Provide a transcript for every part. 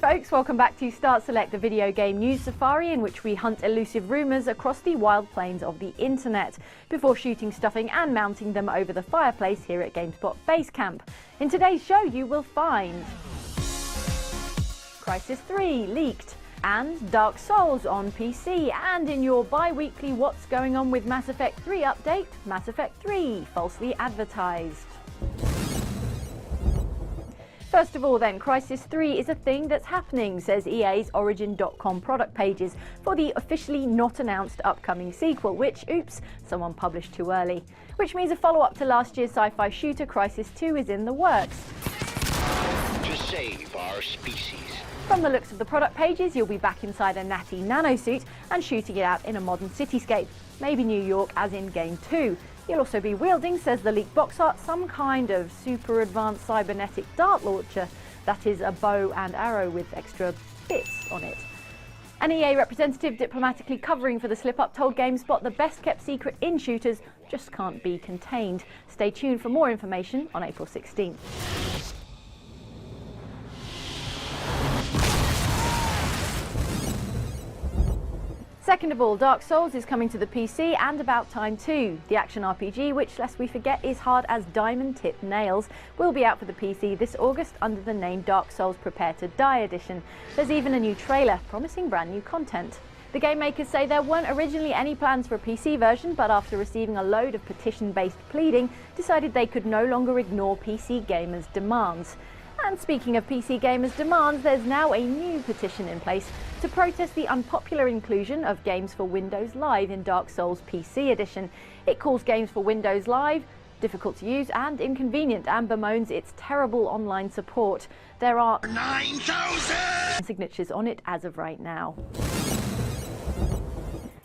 folks, welcome back to Start Select, the video game news safari in which we hunt elusive rumours across the wild plains of the internet before shooting, stuffing and mounting them over the fireplace here at GameSpot Basecamp. In today's show you will find Crysis 3 leaked, and Dark Souls on PC, and in your bi-weekly What's Going On with Mass Effect 3 update, Mass Effect 3 falsely advertised. First of all then, Crysis 3 is a thing that's happening, says EA's Origin.com product pages for the officially not announced upcoming sequel, which, oops, someone published too early. Which means a follow-up to last year's sci-fi shooter Crysis 2 is in the works. To save our species. From the looks of the product pages, you'll be back inside a natty nanosuit and shooting it out in a modern cityscape, maybe New York as in Game 2. You'll also be wielding, says the leaked box art, some kind of super advanced cybernetic dart launcher that is a bow and arrow with extra bits on it. An EA representative diplomatically covering for the slip-up told GameSpot the best-kept secret in shooters just can't be contained. Stay tuned for more information on April 16th. Second of all, Dark Souls is coming to the PC, and about time too. The action RPG, which lest we forget is hard as diamond-tipped nails, will be out for the PC this August under the name Dark Souls Prepare to Die Edition. There's even a new trailer promising brand new content. The game makers say there weren't originally any plans for a PC version, but after receiving a load of petition-based pleading, decided they could no longer ignore PC gamers' demands. And speaking of PC gamers' demands, there's now a new petition in place to protest the unpopular inclusion of Games for Windows Live in Dark Souls PC Edition. It calls Games for Windows Live difficult to use and inconvenient, and bemoans its terrible online support. There are 9,000 signatures on it as of right now.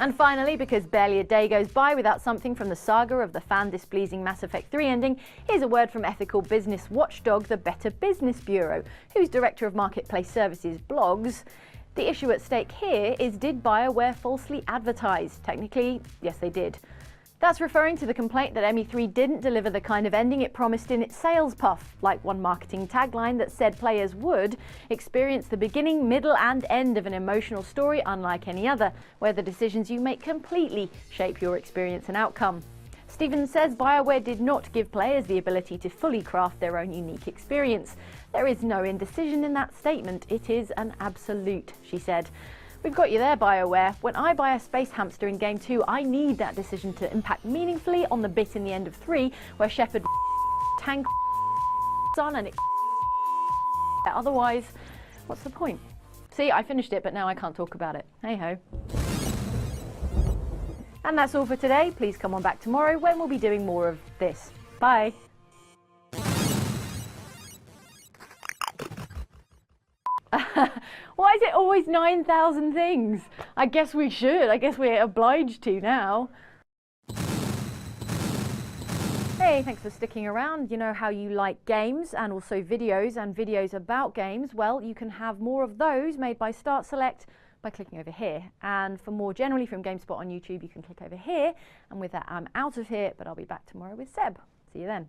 And finally, because barely a day goes by without something from the saga of the fan-displeasing Mass Effect 3 ending, here's a word from ethical business watchdog, the Better Business Bureau, whose Director of Marketplace Services blogs, "The issue at stake here is, did BioWare falsely advertise? Technically, yes they did." That's referring to the complaint that ME3 didn't deliver the kind of ending it promised in its sales puff, like one marketing tagline that said players would experience the beginning, middle and end of an emotional story unlike any other, where the decisions you make completely shape your experience and outcome. Stevens says BioWare did not give players the ability to fully craft their own unique experience. "There is no indecision in that statement, it is an absolute," she said. "We've got you there, BioWare. When I buy a space hamster in Game 2, I need that decision to impact meaningfully on the bit in the end of 3 where Shepard tank son and it otherwise, what's the point?" See, I finished it, but now I can't talk about it. Hey-ho. And that's all for today. Please come on back tomorrow when we'll be doing more of this. Bye. Why is it always 9,000 things? I guess we should. I guess we're obliged to now. Hey, thanks for sticking around. You know how you like games and also videos and videos about games? Well, you can have more of those made by Start Select by clicking over here. And for more generally from GameSpot on YouTube, you can click over here. And with that, I'm out of here, but I'll be back tomorrow with Seb. See you then.